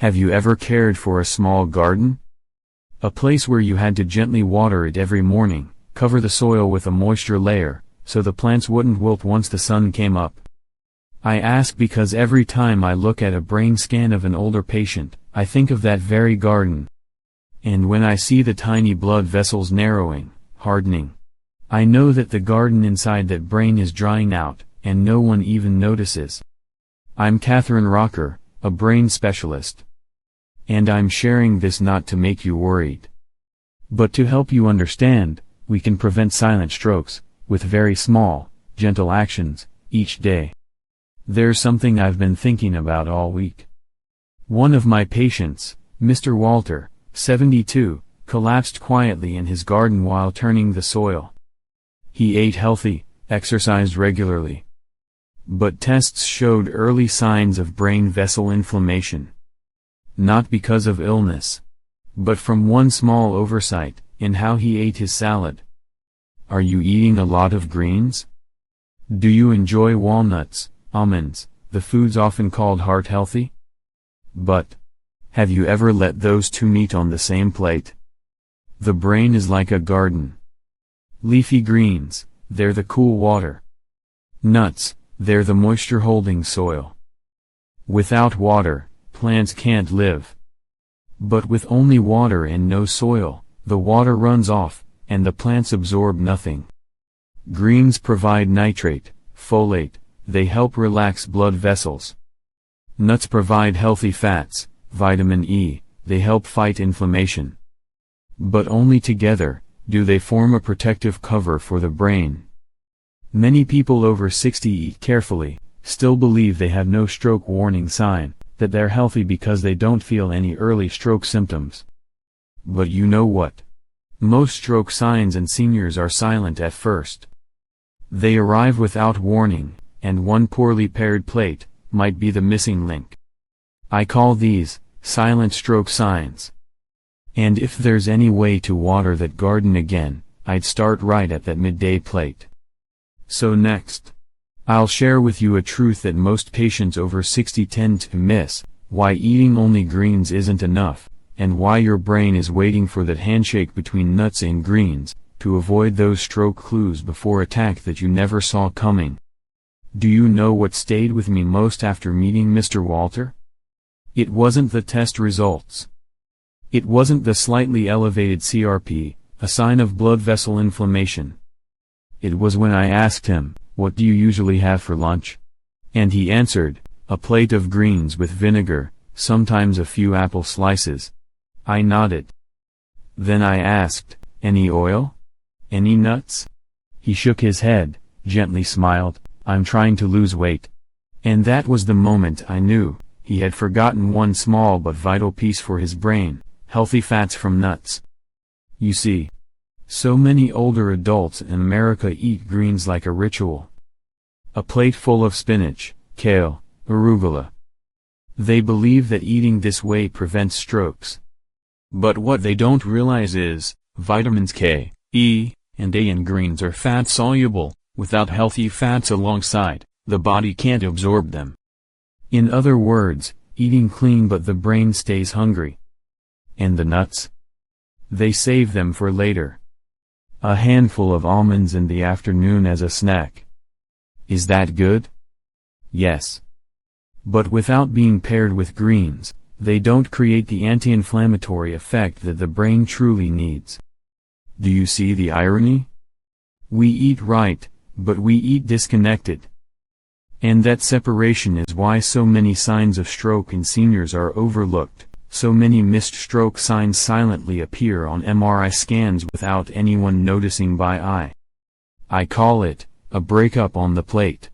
Have you ever cared for a small garden? A place where you had to gently water it every morning, cover the soil with a moisture layer, so the plants wouldn't wilt once the sun came up. I ask because every time I look at a brain scan of an older patient, I think of that very garden. And when I see the tiny blood vessels narrowing, hardening, I know that the garden inside that brain is drying out, and no one even notices. I'm Catherine Rocker, a brain specialist. And I'm sharing this not to make you worried, but to help you understand, we can prevent silent strokes, with very small, gentle actions, each day. There's something I've been thinking about all week. One of my patients, Mr. Walter, 72, collapsed quietly in his garden while turning the soil. He ate healthy, exercised regularly. But tests showed early signs of brain vessel inflammation. Not because of illness, but from one small oversight, in how he ate his salad. Are you eating a lot of greens? Do you enjoy walnuts, almonds, the foods often called heart-healthy? But, have you ever let those two meet on the same plate? The brain is like a garden. Leafy greens, they're the cool water. Nuts, they're the moisture-holding soil. Without water, plants can't live. But with only water and no soil, the water runs off, and the plants absorb nothing. Greens provide nitrate, folate, they help relax blood vessels. Nuts provide healthy fats, vitamin E, they help fight inflammation. But only together, do they form a protective cover for the brain. Many people over 60 eat carefully, still believe they have no stroke warning sign, that they're healthy because they don't feel any early stroke symptoms. But you know what? Most stroke signs in seniors are silent at first. They arrive without warning, and one poorly paired plate might be the missing link. I call these silent stroke signs. And if there's any way to water that garden again, I'd start right at that midday plate. So next, I'll share with you a truth that most patients over 60 tend to miss, why eating only greens isn't enough, and why your brain is waiting for that handshake between nuts and greens, to avoid those stroke clues before attack that you never saw coming. Do you know what stayed with me most after meeting Mr. Walter? It wasn't the test results. It wasn't the slightly elevated CRP, a sign of blood vessel inflammation. It was when I asked him, "What do you usually have for lunch?" And he answered, "A plate of greens with vinegar, sometimes a few apple slices." I nodded. Then I asked, "Any oil? Any nuts?" He shook his head, gently smiled, "I'm trying to lose weight." And that was the moment I knew, he had forgotten one small but vital piece for his brain, healthy fats from nuts. You see, so many older adults in America eat greens like a ritual. A plate full of spinach, kale, arugula. They believe that eating this way prevents strokes. But what they don't realize is, vitamins K, E, and A in greens are fat-soluble. Without healthy fats alongside, the body can't absorb them. In other words, eating clean but the brain stays hungry. And the nuts? They save them for later. A handful of almonds in the afternoon as a snack. Is that good? Yes. But without being paired with greens, they don't create the anti-inflammatory effect that the brain truly needs. Do you see the irony? We eat right, but we eat disconnected. And that separation is why so many signs of stroke in seniors are overlooked, so many missed stroke signs silently appear on MRI scans without anyone noticing by eye. I call it, a breakup on the plate.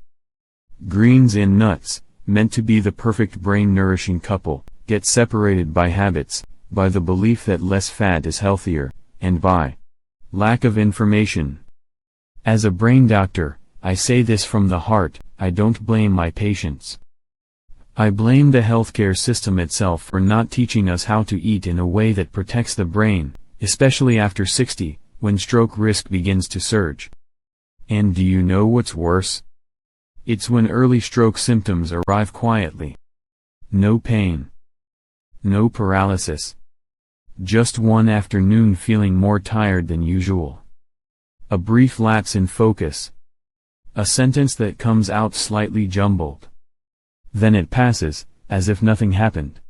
Greens and nuts, meant to be the perfect brain-nourishing couple, get separated by habits, by the belief that less fat is healthier, and by lack of information. As a brain doctor, I say this from the heart, I don't blame my patients. I blame the healthcare system itself for not teaching us how to eat in a way that protects the brain, especially after 60, when stroke risk begins to surge. And do you know what's worse? It's when early stroke symptoms arrive quietly. No pain. No paralysis. Just one afternoon feeling more tired than usual. A brief lapse in focus. A sentence that comes out slightly jumbled. Then it passes, as if nothing happened.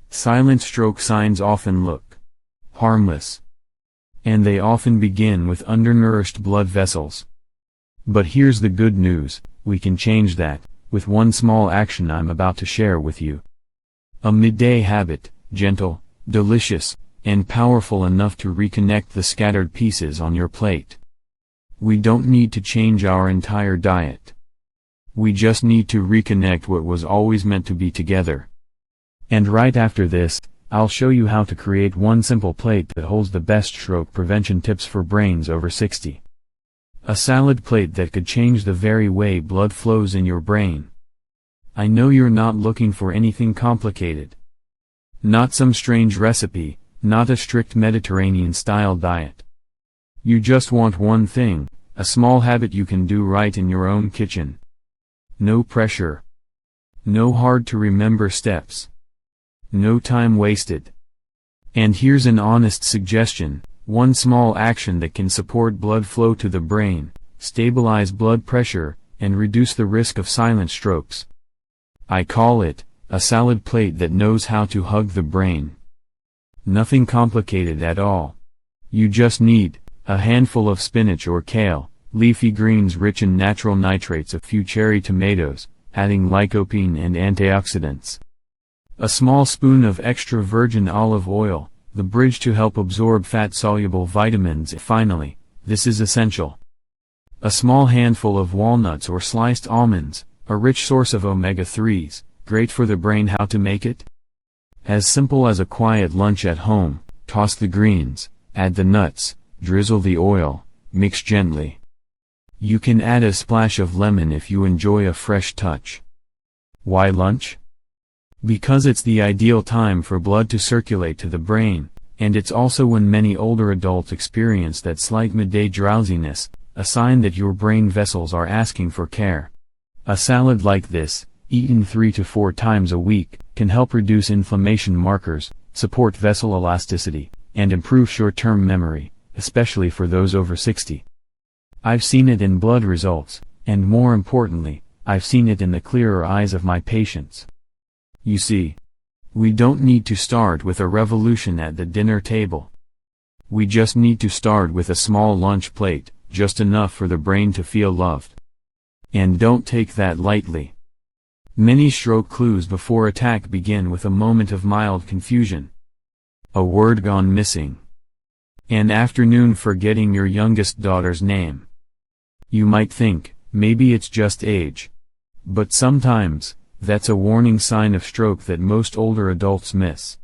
Silent stroke signs often look harmless. And they often begin with undernourished blood vessels. But here's the good news, we can change that, with one small action I'm about to share with you. A midday habit, gentle, delicious, and powerful enough to reconnect the scattered pieces on your plate. We don't need to change our entire diet. We just need to reconnect what was always meant to be together. And right after this, I'll show you how to create one simple plate that holds the best stroke prevention tips for brains over 60. A salad plate that could change the very way blood flows in your brain. I know you're not looking for anything complicated. Not some strange recipe, not a strict Mediterranean-style diet. You just want one thing, a small habit you can do right in your own kitchen. No pressure. No hard-to-remember steps. No time wasted. And here's an honest suggestion, one small action that can support blood flow to the brain, stabilize blood pressure, and reduce the risk of silent strokes. I call it, a salad plate that knows how to hug the brain. Nothing complicated at all. You just need a handful of spinach or kale, leafy greens rich in natural nitrates, a few cherry tomatoes, adding lycopene and antioxidants. A small spoon of extra virgin olive oil, the bridge to help absorb fat-soluble vitamins. Finally, this is essential. A small handful of walnuts or sliced almonds, a rich source of omega-3s, great for the brain. How to make it? As simple as a quiet lunch at home, toss the greens, add the nuts, drizzle the oil, mix gently. You can add a splash of lemon if you enjoy a fresh touch. Why lunch? Because it's the ideal time for blood to circulate to the brain, and it's also when many older adults experience that slight midday drowsiness, a sign that your brain vessels are asking for care. A salad like this, eaten 3 to 4 times a week, can help reduce inflammation markers, support vessel elasticity, and improve short-term memory, especially for those over 60. I've seen it in blood results, and more importantly, I've seen it in the clearer eyes of my patients. You see, we don't need to start with a revolution at the dinner table. We just need to start with a small lunch plate, just enough for the brain to feel loved. And don't take that lightly. Many stroke clues before attack begin with a moment of mild confusion. A word gone missing. An afternoon forgetting your youngest daughter's name. You might think, maybe it's just age. But sometimes, that's a warning sign of stroke that most older adults miss.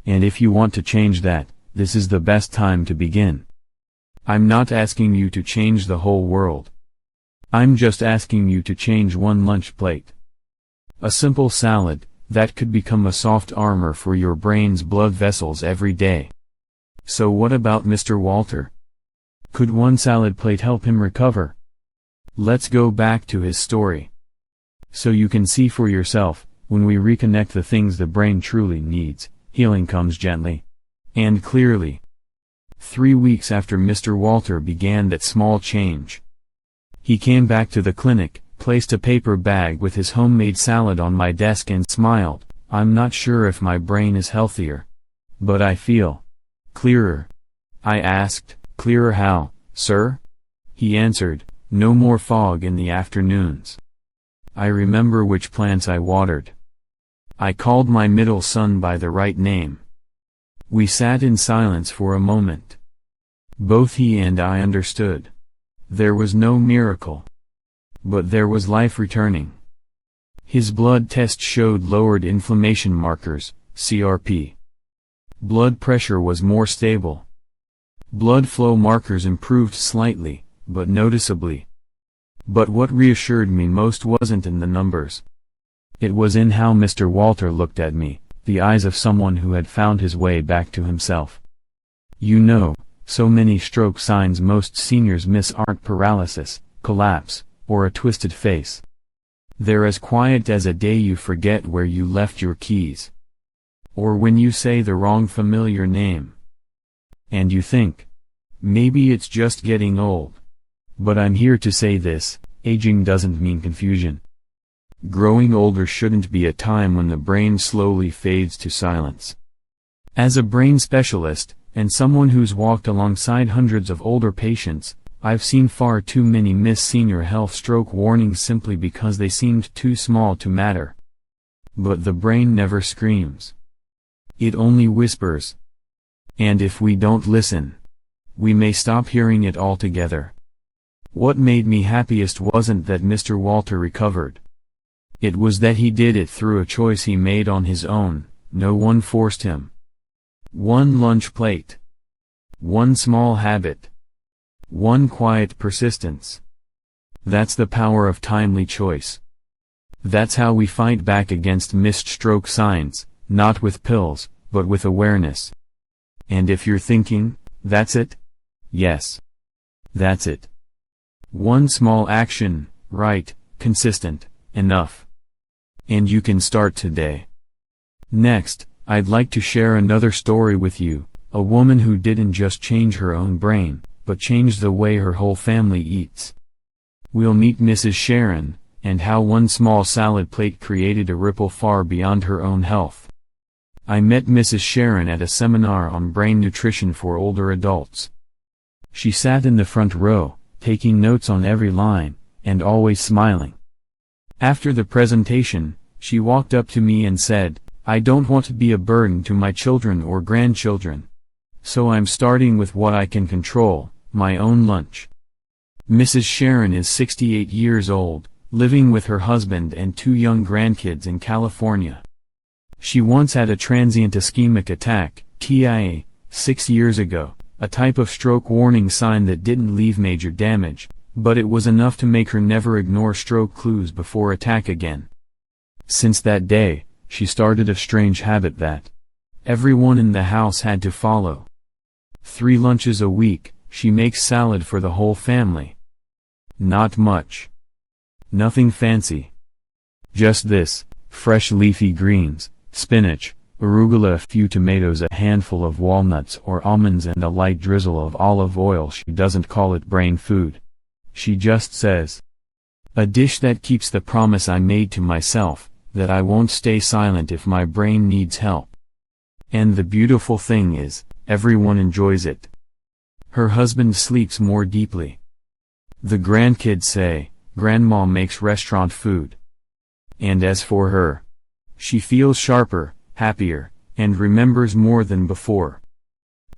And if you want to change that, this is the best time to begin. I'm not asking you to change the whole world. I'm just asking you to change one lunch plate. A simple salad, that could become a soft armor for your brain's blood vessels every day. So what about Mr. Walter? Could one salad plate help him recover? Let's go back to his story. So you can see for yourself, when we reconnect the things the brain truly needs, healing comes gently and clearly. 3 weeks after Mr. Walter began that small change, he came back to the clinic, placed a paper bag with his homemade salad on my desk and smiled. I'm not sure if my brain is healthier, but I feel clearer. I asked, clearer how, sir? He answered, no more fog in the afternoons. I remember which plants I watered. I called my middle son by the right name. We sat in silence for a moment. Both he and I understood. There was no miracle. But there was life returning. His blood test showed lowered inflammation markers, CRP. Blood pressure was more stable. Blood flow markers improved slightly, but noticeably. But what reassured me most wasn't in the numbers. It was in how Mr. Walter looked at me, the eyes of someone who had found his way back to himself. You know, so many stroke signs most seniors miss aren't paralysis, collapse, or a twisted face. They're as quiet as a day you forget where you left your keys. or when you say the wrong familiar name. And you think, maybe it's just getting old. But I'm here to say this, aging doesn't mean confusion. Growing older shouldn't be a time when the brain slowly fades to silence. As a brain specialist, and someone who's walked alongside hundreds of older patients, I've seen far too many miss senior health stroke warnings simply because they seemed too small to matter. But the brain never screams. It only whispers. And if we don't listen, we may stop hearing it altogether. What made me happiest wasn't that Mr. Walter recovered. It was that he did it through a choice he made on his own. No one forced him. One lunch plate. One small habit. One quiet persistence. That's the power of timely choice. That's how we fight back against missed stroke signs, not with pills, but with awareness. And if you're thinking, that's it? Yes. That's it. One small action, right, consistent, enough. And you can start today. Next, I'd like to share another story with you, a woman who didn't just change her own brain, but changed the way her whole family eats. We'll meet Mrs. Sharon, and how one small salad plate created a ripple far beyond her own health. I met Mrs. Sharon at a seminar on brain nutrition for older adults. She sat in the front row, taking notes on every line, and always smiling. After the presentation, she walked up to me and said, "I don't want to be a burden to my children or grandchildren. So I'm starting with what I can control, my own lunch." Mrs. Sharon is 68 years old, living with her husband and 2 young grandkids in California. She once had a transient ischemic attack, TIA, 6 years ago, a type of stroke warning sign that didn't leave major damage, but it was enough to make her never ignore stroke clues before attack again. Since that day, she started a strange habit that everyone in the house had to follow. 3 lunches a week, she makes salad for the whole family. Not much. Nothing fancy. Just this, fresh leafy greens, spinach, arugula, a few tomatoes, a handful of walnuts or almonds, and a light drizzle of olive oil. She doesn't call it brain food. She just says, "A dish that keeps the promise I made to myself, that I won't stay silent if my brain needs help." And the beautiful thing is, everyone enjoys it. Her husband sleeps more deeply. The grandkids say, "Grandma makes restaurant food." And as for her, she feels sharper, happier, and remembers more than before.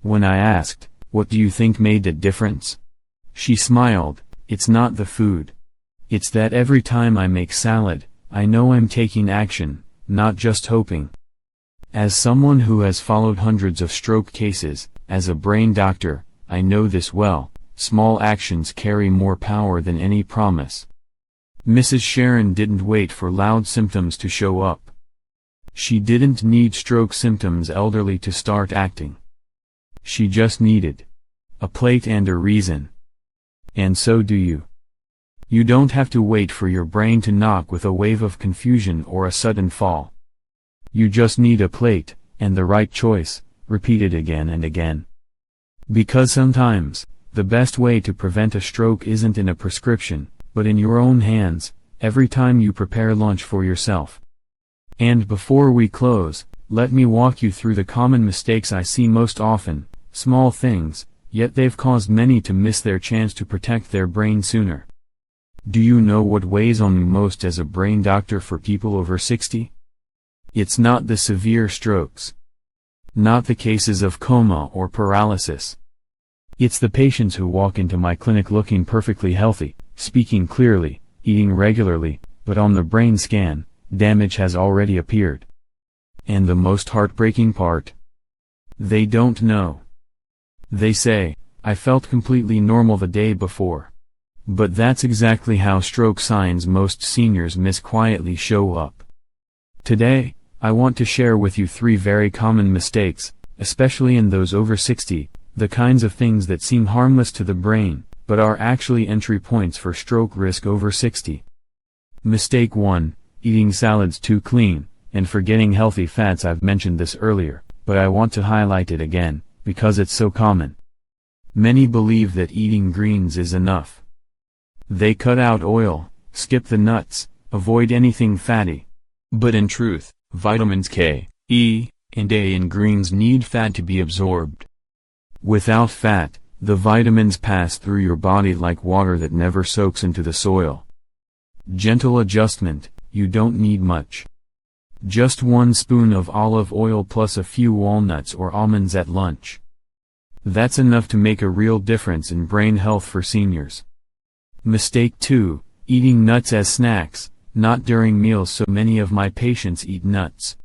When I asked, "What do you think made the difference?" she smiled, "It's not the food. It's that every time I make salad, I know I'm taking action, not just hoping." As someone who has followed hundreds of stroke cases, as a brain doctor, I know this well. Small actions carry more power than any promise. Mrs. Sharon didn't wait for loud symptoms to show up. She didn't need stroke symptoms elderly to start acting. She just needed a plate and a reason. And so do you. You don't have to wait for your brain to knock with a wave of confusion or a sudden fall. You just need a plate, and the right choice, repeated again and again. Because sometimes, the best way to prevent a stroke isn't in a prescription, but in your own hands, every time you prepare lunch for yourself. And before we close, let me walk you through the common mistakes I see most often, small things, yet they've caused many to miss their chance to protect their brain sooner. Do you know what weighs on me most as a brain doctor for people over 60? It's not the severe strokes. Not the cases of coma or paralysis. It's the patients who walk into my clinic looking perfectly healthy, speaking clearly, eating regularly, but on the brain scan, damage has already appeared. And the most heartbreaking part? They don't know. They say, "I felt completely normal the day before." But that's exactly how stroke signs most seniors miss quietly show up. Today, I want to share with you 3 very common mistakes, especially in those over 60, the kinds of things that seem harmless to the brain, but are actually entry points for stroke risk over 60. Mistake 1, eating salads too clean, and for getting healthy fats. I've mentioned this earlier, but I want to highlight it again, because it's so common. Many believe that eating greens is enough. They cut out oil, skip the nuts, avoid anything fatty. But in truth, vitamins K, E, and A in greens need fat to be absorbed. Without fat, the vitamins pass through your body like water that never soaks into the soil. Gentle adjustment, you don't need much. Just 1 spoon of olive oil plus a few walnuts or almonds at lunch. That's enough to make a real difference in brain health for seniors. Mistake 2, eating nuts as snacks, not during meals. So many of my patients eat nuts.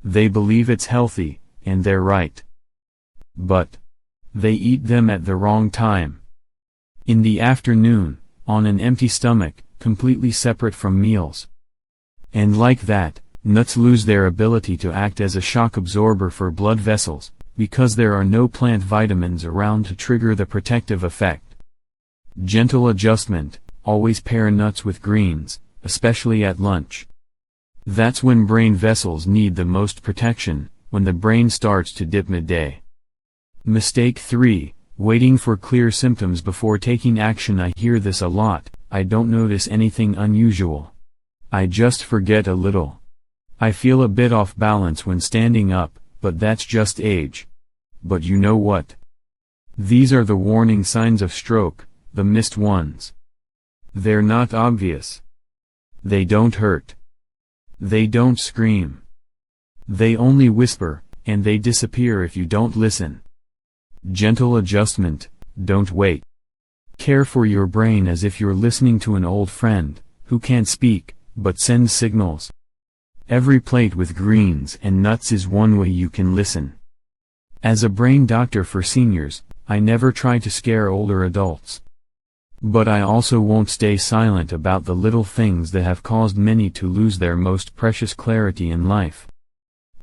They believe it's healthy, and they're right. But they eat them at the wrong time. In the afternoon, on an empty stomach, completely separate from meals. And like that, nuts lose their ability to act as a shock absorber for blood vessels, because there are no plant vitamins around to trigger the protective effect. Gentle adjustment, always pair nuts with greens, especially at lunch. That's when brain vessels need the most protection, when the brain starts to dip midday. Mistake 3, waiting for clear symptoms before taking action. I hear this a lot. I don't notice anything unusual. I just forget a little. I feel a bit off balance when standing up, but that's just age. But you know what? These are the warning signs of stroke, the missed ones. They're not obvious. They don't hurt. They don't scream. They only whisper, and they disappear if you don't listen. Gentle adjustment, don't wait. Care for your brain as if you're listening to an old friend, who can't speak, but sends signals. Every plate with greens and nuts is one way you can listen. As a brain doctor for seniors, I never try to scare older adults. But I also won't stay silent about the little things that have caused many to lose their most precious clarity in life.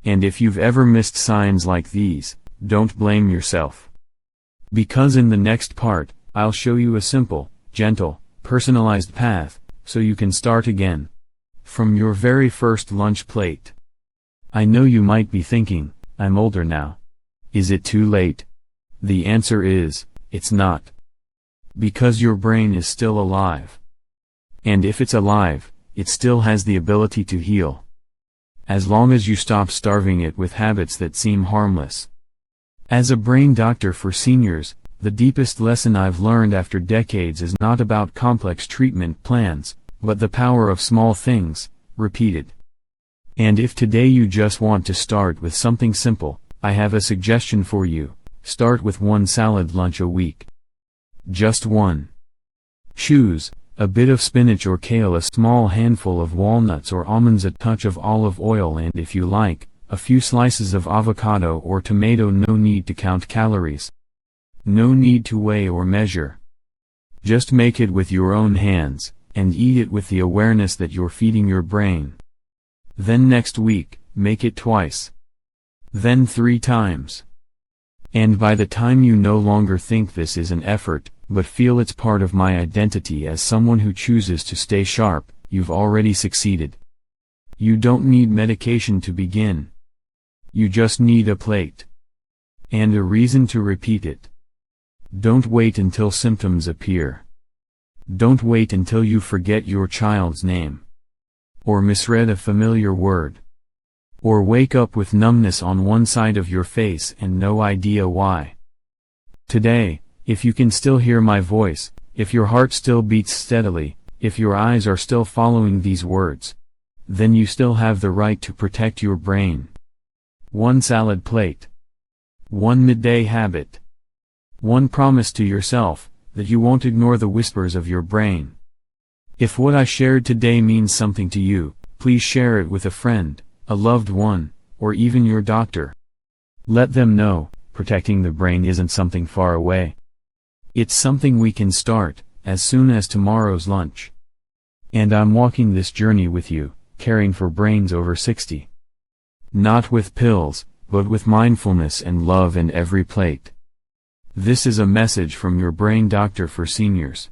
And if you've ever missed signs like these, don't blame yourself. Because in the next part, I'll show you a simple, gentle, personalized path, so you can start again. From your very first lunch plate. I know you might be thinking, I'm older now. Is it too late? The answer is, it's not. Because your brain is still alive. And if it's alive, it still has the ability to heal. As long as you stop starving it with habits that seem harmless. As a brain doctor for seniors, the deepest lesson I've learned after decades is not about complex treatment plans, but the power of small things, repeated. And if today you just want to start with something simple, I have a suggestion for you. Start with 1 salad lunch a week. Just 1. Choose a bit of spinach or kale, a small handful of walnuts or almonds, a touch of olive oil, and if you like, a few slices of avocado or tomato. No need to count calories. No need to weigh or measure. Just make it with your own hands, and eat it with the awareness that you're feeding your brain. Then next week, make it twice. Then 3 times. And by the time you no longer think this is an effort, but feel it's part of my identity as someone who chooses to stay sharp, you've already succeeded. You don't need medication to begin. You just need a plate. And a reason to repeat it. Don't wait until symptoms appear. Don't wait until you forget your child's name. Or misread a familiar word. Or wake up with numbness on one side of your face and no idea why. Today, if you can still hear my voice, if your heart still beats steadily, if your eyes are still following these words, then you still have the right to protect your brain. 1 salad plate. 1 midday habit. 1 promise to yourself, that you won't ignore the whispers of your brain. If what I shared today means something to you, please share it with a friend, a loved one, or even your doctor. Let them know, protecting the brain isn't something far away. It's something we can start, as soon as tomorrow's lunch. And I'm walking this journey with you, caring for brains over 60. Not with pills, but with mindfulness and love in every plate. This is a message from your brain doctor for seniors.